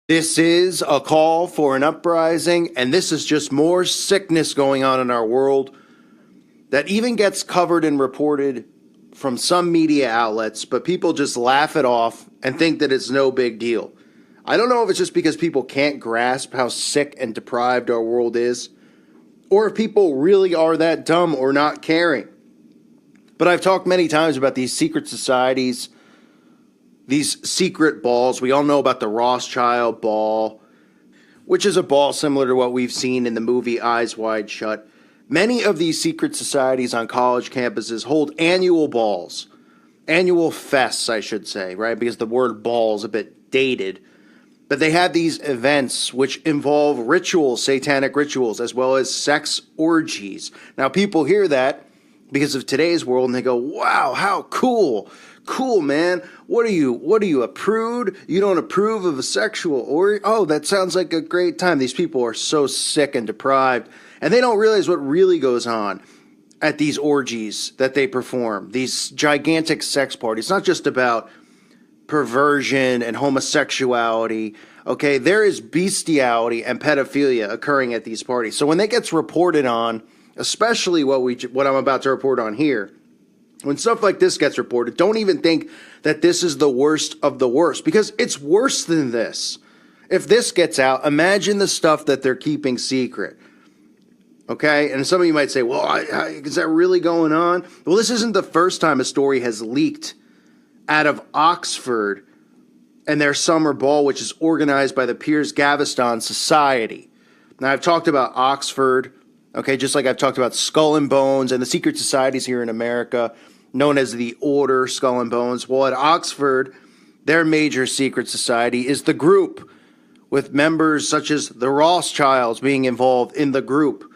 This is a call for an uprising, and this is just more sickness going on in our world that even gets covered and reported from some media outlets, but people just laugh it off and think that it's no big deal. I don't know if it's just because people can't grasp how sick and deprived our world is, or if people really are that dumb or not caring. But I've talked many times about these secret societies, these secret balls. We all know about the Rothschild ball, which is a ball similar to what we've seen in the movie Eyes Wide Shut. Many of these secret societies on college campuses hold annual balls, annual fests, I should say, right? Because the word ball is a bit dated. But they have these events which involve rituals, satanic rituals, as well as sex orgies. Now, people hear that because of today's world and they go, wow, how cool. Cool, man. What are you, a prude? You don't approve of a sexual orgy? Oh, that sounds like a great time. These people are so sick and deprived. And they don't realize what really goes on at these orgies that they perform, these gigantic sex parties. It's not just about perversion and homosexuality. Okay, there is bestiality and pedophilia occurring at these parties. So when that gets reported on, especially what I'm about to report on here, when stuff like this gets reported, don't even think that this is the worst of the worst, because it's worse than this. If this gets out, imagine the stuff that they're keeping secret. Okay, and some of you might say, well, is that really going on? Well, this isn't the first time a story has leaked out of Oxford and their summer ball, which is organized by the Piers Gaveston Society. Now, I've talked about Oxford, okay, just like I've talked about Skull and Bones and the secret societies here in America, known as the Order Skull and Bones. Well, at Oxford, their major secret society is the Group, with members such as the Rothschilds being involved in the Group.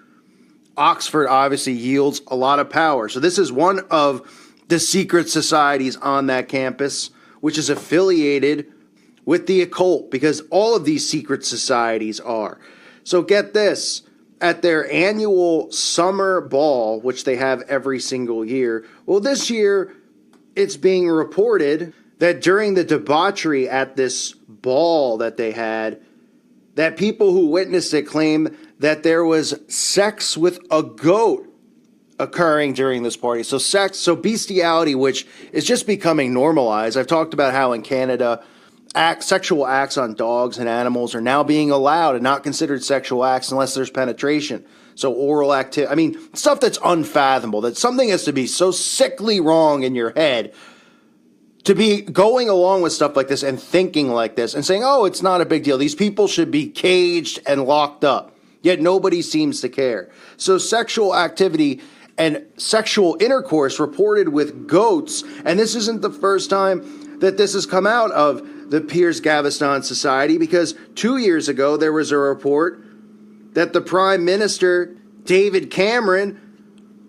Oxford obviously yields a lot of power. So this is one of the secret societies on that campus, which is affiliated with the occult, because all of these secret societies are. So get this, at their annual summer ball, which they have every single year, well, this year it's being reported that during the debauchery at this ball that they had, that people who witnessed it claim that there was sex with a goat occurring during this party. So bestiality, which is just becoming normalized. I've talked about how in Canada, sexual acts on dogs and animals are now being allowed and not considered sexual acts unless there's penetration. So oral activity, I mean, stuff that's unfathomable, that something has to be so sickly wrong in your head to be going along with stuff like this and thinking like this and saying, oh, it's not a big deal. These people should be caged and locked up. Yet nobody seems to care. So sexual activity and sexual intercourse reported with goats, and this isn't the first time that this has come out of the Piers Gaveston Society, because 2 years ago there was a report that the Prime Minister, David Cameron,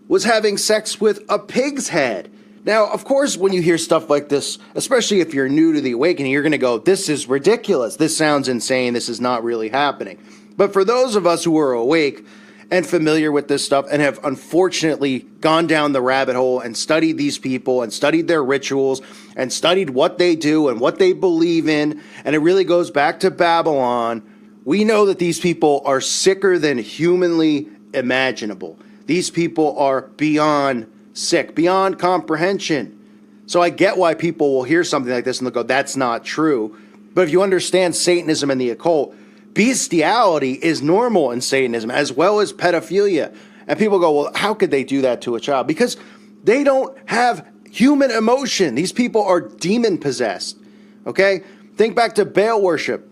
was having sex with a pig's head. Now, of course, when you hear stuff like this, especially if you're new to the awakening, you're going to go, this is ridiculous. This sounds insane. This is not really happening. But for those of us who are awake and familiar with this stuff and have unfortunately gone down the rabbit hole and studied these people and studied their rituals and studied what they do and what they believe in, and it really goes back to Babylon, we know that these people are sicker than humanly imaginable. These people are beyond sick, beyond comprehension. So I get why people will hear something like this and they'll go, that's not true. But if you understand Satanism and the occult, bestiality is normal in Satanism, as well as pedophilia. And people go, well, how could they do that to a child? Because they don't have human emotion. These people are demon possessed. Okay? Think back to Baal worship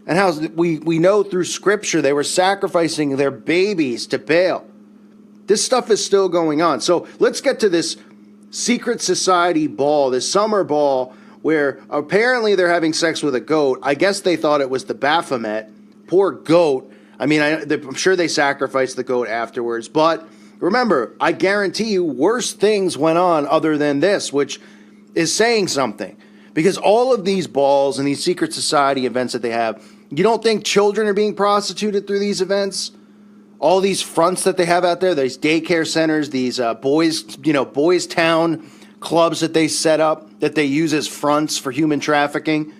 and how we know through scripture they were sacrificing their babies to Baal. This stuff is still going on. So let's get to this secret society ball, this summer ball, where apparently they're having sex with a goat. I guess they thought it was the Baphomet. Poor goat. I mean, I'm sure they sacrificed the goat afterwards. But remember, I guarantee you worse things went on other than this, which is saying something. Because all of these balls and these secret society events that they have, you don't think children are being prostituted through these events? All these fronts that they have out there, these daycare centers, these boys town clubs that they set up, that they use as fronts for human trafficking.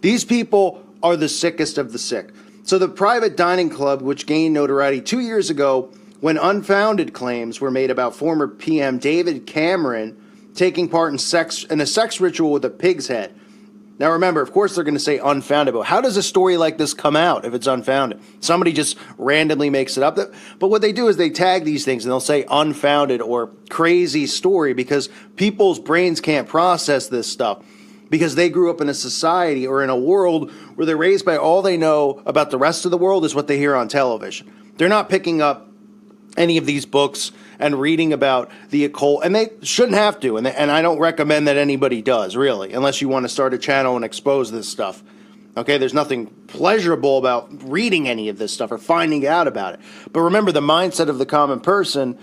These people are the sickest of the sick. So the private dining club, which gained notoriety 2 years ago when unfounded claims were made about former PM David Cameron taking part in a sex ritual with a pig's head. Now remember, of course they're going to say unfounded, but how does a story like this come out if it's unfounded? Somebody just randomly makes it up. But what they do is they tag these things and they'll say unfounded or crazy story because people's brains can't process this stuff because they grew up in a society or in a world where they're raised by all they know about the rest of the world is what they hear on television. They're not picking up any of these books and reading about the occult, and they shouldn't have to, and I don't recommend that anybody does, really, unless you want to start a channel and expose this stuff. Okay, there's nothing pleasurable about reading any of this stuff or finding out about it. But remember, the mindset of the common person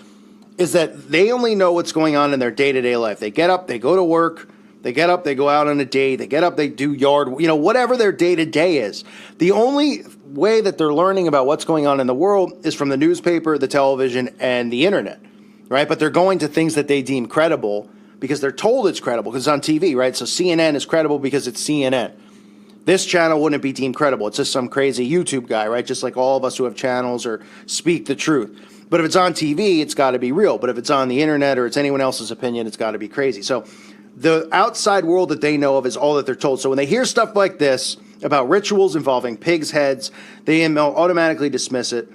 is that they only know what's going on in their day-to-day life. They get up, they go to work, they get up, they go out on a date, they get up, they do yard, whatever their day-to-day is. The only way that they're learning about what's going on in the world is from the newspaper, the television, and the internet, right? But they're going to things that they deem credible because they're told it's credible because it's on TV, right? So CNN is credible because it's CNN. This channel wouldn't be deemed credible. It's just some crazy YouTube guy, right? Just like all of us who have channels or speak the truth. But if it's on TV, it's got to be real. But if it's on the internet or it's anyone else's opinion, it's got to be crazy. So the outside world that they know of is all that they're told. So when they hear stuff like this about rituals involving pigs' heads, they automatically dismiss it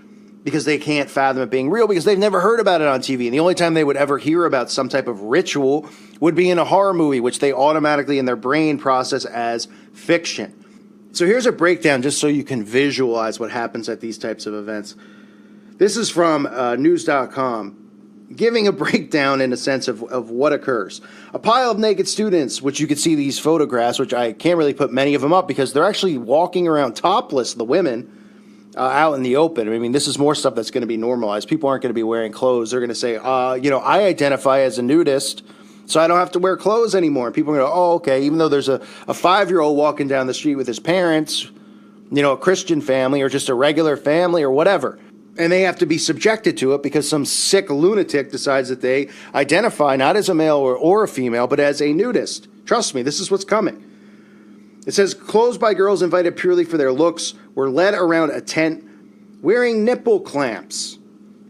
because they can't fathom it being real because they've never heard about it on TV. And the only time they would ever hear about some type of ritual would be in a horror movie, which they automatically in their brain process as fiction. So here's a breakdown just so you can visualize what happens at these types of events. This is from news.com. Giving a breakdown in a sense of what occurs. A pile of naked students, which you can see these photographs, which I can't really put many of them up because they're actually walking around topless, the women, out in the open. I mean, this is more stuff that's going to be normalized. People aren't going to be wearing clothes. They're going to say, I identify as a nudist, so I don't have to wear clothes anymore. And people are going to go, oh, okay, even though there's a 5-year-old walking down the street with his parents, a Christian family or just a regular family or whatever. And they have to be subjected to it because some sick lunatic decides that they identify not as a male or a female, but as a nudist. Trust me, this is what's coming. It says, clothes by girls invited purely for their looks were led around a tent wearing nipple clamps.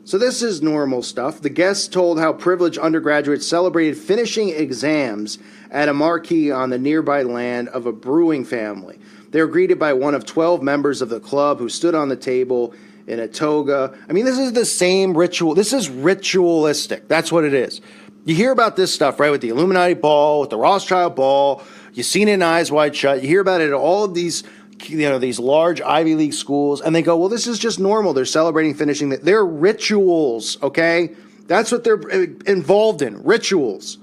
So this is normal stuff. The guests told how privileged undergraduates celebrated finishing exams at a marquee on the nearby land of a brewing family. They were greeted by one of 12 members of the club who stood on the table in a toga. I mean, this is the same ritual. This is ritualistic. That's what it is. You hear about this stuff, right, with the Illuminati ball, with the Rothschild ball. You've seen it in Eyes Wide Shut. You hear about it at all of these, these large Ivy League schools, and they go, well, this is just normal. They're celebrating finishing. They're rituals, okay? That's what they're involved in, rituals.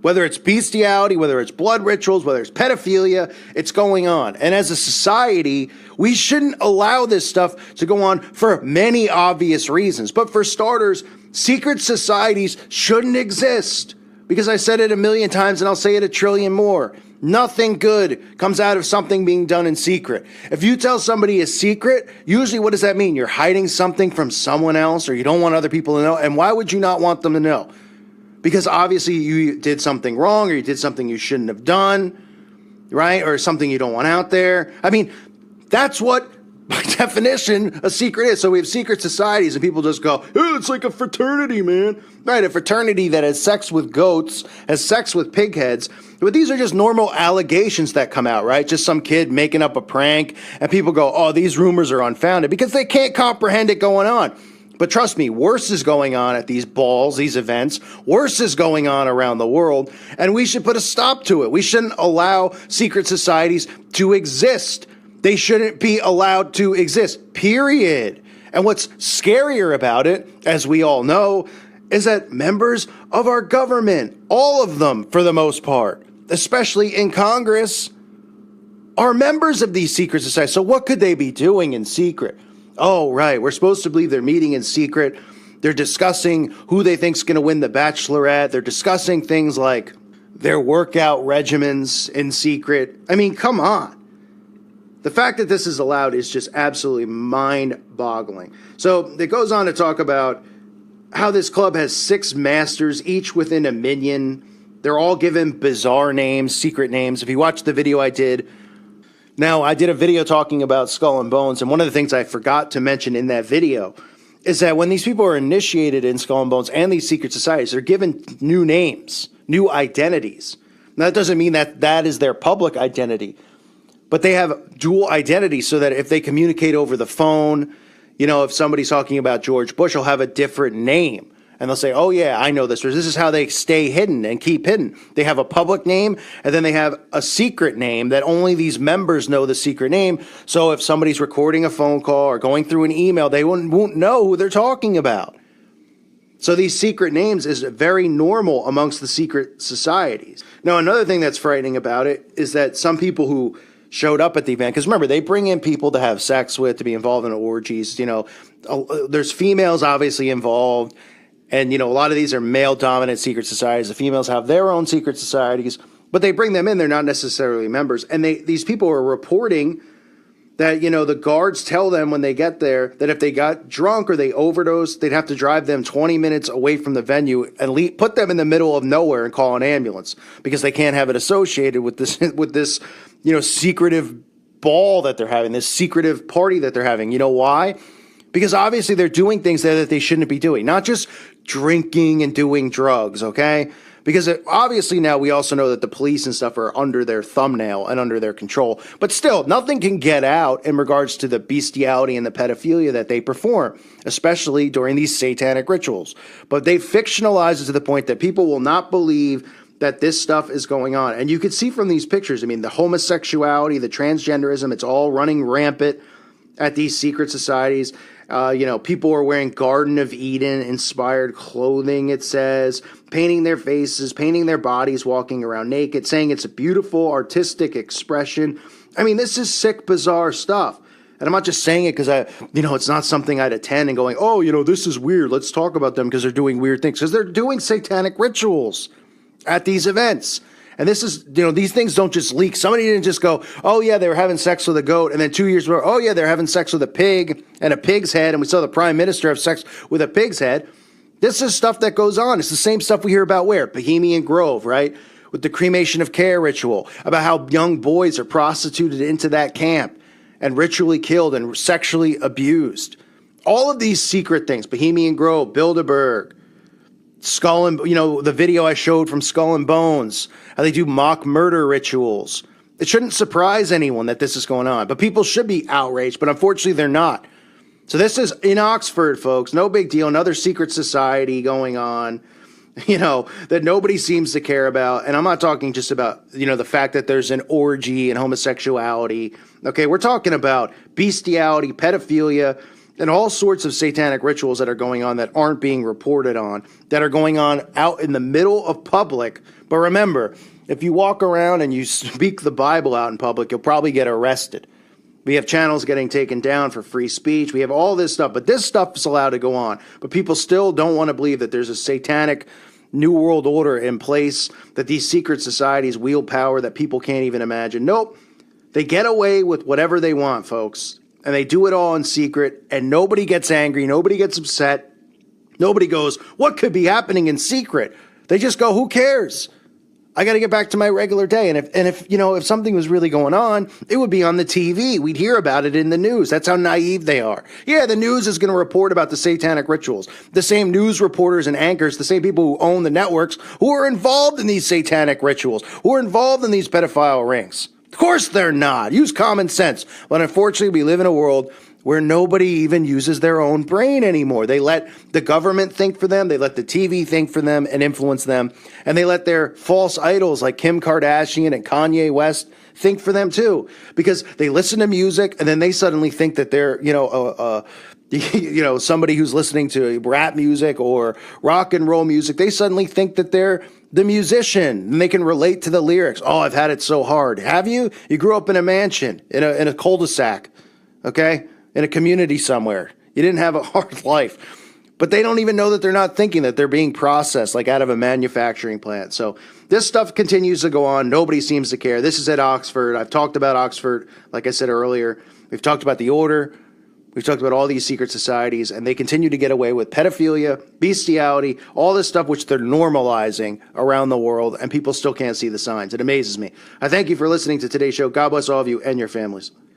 Whether it's bestiality, whether it's blood rituals, whether it's pedophilia, it's going on. And as a society, we shouldn't allow this stuff to go on for many obvious reasons. But for starters, secret societies shouldn't exist. Because I said it a million times and I'll say it a trillion more. Nothing good comes out of something being done in secret. If you tell somebody a secret, usually what does that mean? You're hiding something from someone else or you don't want other people to know. And why would you not want them to know? Because obviously you did something wrong or you did something you shouldn't have done, right? Or something you don't want out there. I mean, that's what, by definition, a secret is. So we have secret societies and people just go, oh, it's like a fraternity, man. Right, a fraternity that has sex with goats, has sex with pig heads. But these are just normal allegations that come out, right? Just some kid making up a prank and people go, oh, these rumors are unfounded because they can't comprehend it going on. But trust me, worse is going on at these balls, these events. Worse is going on around the world, and we should put a stop to it. We shouldn't allow secret societies to exist. They shouldn't be allowed to exist, period. And what's scarier about it, as we all know, is that members of our government, all of them for the most part, especially in Congress, are members of these secret societies. So what could they be doing in secret? Oh, right. We're supposed to believe they're meeting in secret. They're discussing who they think's going to win the Bachelorette. They're discussing things like their workout regimens in secret. I mean, come on. The fact that this is allowed is just absolutely mind-boggling. So it goes on to talk about how this club has 6 masters, each within a minion. They're all given bizarre names, secret names. If you watch the video I did Now, I did a video talking about Skull and Bones, and one of the things I forgot to mention in that video is that when these people are initiated in Skull and Bones and these secret societies, they're given new names, new identities. Now, that doesn't mean that that is their public identity, but they have dual identity so that if they communicate over the phone, you know, if somebody's talking about George Bush, they'll have a different name. And they'll say, oh, yeah, I know this. Or this is how they stay hidden and keep hidden. They have a public name, and then they have a secret name that only these members know the secret name. So if somebody's recording a phone call or going through an email, they won't know who they're talking about. So these secret names is very normal amongst the secret societies. Now, another thing that's frightening about it is that some people who showed up at the event, because remember, they bring in people to have sex with, to be involved in orgies. You know, there's females obviously involved. And, you know, a lot of these are male-dominant secret societies. The females have their own secret societies, but they bring them in. They're not necessarily members. And these people are reporting that, you know, the guards tell them when they get there that if they got drunk or they overdosed, they'd have to drive them 20 minutes away from the venue and put them in the middle of nowhere and call an ambulance because they can't have it associated with this, you know, secretive ball that they're having, this secretive party that they're having. You know why? Because obviously they're doing things there that they shouldn't be doing, not just drinking and doing drugs, okay? Because obviously now we also know that the police and stuff are under their thumbnail and under their control. But still, nothing can get out in regards to the bestiality and the pedophilia that they perform, especially during these satanic rituals. But they fictionalize it to the point that people will not believe that this stuff is going on. And you can see from these pictures, I mean, the homosexuality, the transgenderism, it's all running rampant at these secret societies. You know, people are wearing Garden of Eden inspired clothing, it says, painting their faces, painting their bodies, walking around naked, saying it's a beautiful artistic expression. I mean, this is sick, bizarre stuff. And I'm not just saying it because it's not something I'd attend and going, oh, you know, this is weird. Let's talk about them because they're doing weird things. Because they're doing satanic rituals at these events. And this is, you know, these things don't just leak. Somebody didn't just go, oh, yeah, they were having sex with a goat. And then 2 years later, oh, yeah, they're having sex with a pig and a pig's head. And we saw the prime minister have sex with a pig's head. This is stuff that goes on. It's the same stuff we hear about where? Bohemian Grove, right? With the cremation of care ritual, about how young boys are prostituted into that camp and ritually killed and sexually abused. All of these secret things, Bohemian Grove, Bilderberg, Skull and, you know, the video I showed from Skull and Bones, how they do mock murder rituals. It shouldn't surprise anyone that this is going on, but people should be outraged, but unfortunately they're not. So this is in Oxford, folks. No big deal. Another secret society going on, you know, that nobody seems to care about. And I'm not talking just about, you know, the fact that there's an orgy and homosexuality. Okay, we're talking about bestiality, pedophilia, and all sorts of satanic rituals that are going on that aren't being reported on, that are going on out in the middle of public. But remember, if you walk around and you speak the Bible out in public, you'll probably get arrested. We have channels getting taken down for free speech. We have all this stuff, but this stuff is allowed to go on. But people still don't want to believe that there's a satanic new world order in place, that these secret societies wield power that people can't even imagine. Nope. They get away with whatever they want, folks. And they do it all in secret, and nobody gets angry, nobody gets upset, nobody goes, what could be happening in secret? They just go, who cares? I got to get back to my regular day. And if something was really going on, it would be on the TV. We'd hear about it in the news. That's how naive they are. Yeah, the news is going to report about the satanic rituals. The same news reporters and anchors, the same people who own the networks, who are involved in these satanic rituals, who are involved in these pedophile rings. Of course they're not. Use common sense. But unfortunately, we live in a world where nobody even uses their own brain anymore. They let the government think for them. They let the TV think for them and influence them. And they let their false idols like Kim Kardashian and Kanye West think for them too. Because they listen to music and then they suddenly think that they're, somebody who's listening to rap music or rock and roll music. They suddenly think that they're the musician and they can relate to the lyrics. Oh, I've had it so hard. Have you? You grew up in a mansion, in a cul-de-sac, okay? In a community somewhere. You didn't have a hard life. But they don't even know that they're not thinking, that they're being processed like out of a manufacturing plant. So this stuff continues to go on. Nobody seems to care. This is at Oxford. I've talked about Oxford, like I said earlier. We've talked about the order. We've talked about all these secret societies, and they continue to get away with pedophilia, bestiality, all this stuff which they're normalizing around the world, and people still can't see the signs. It amazes me. I thank you for listening to today's show. God bless all of you and your families.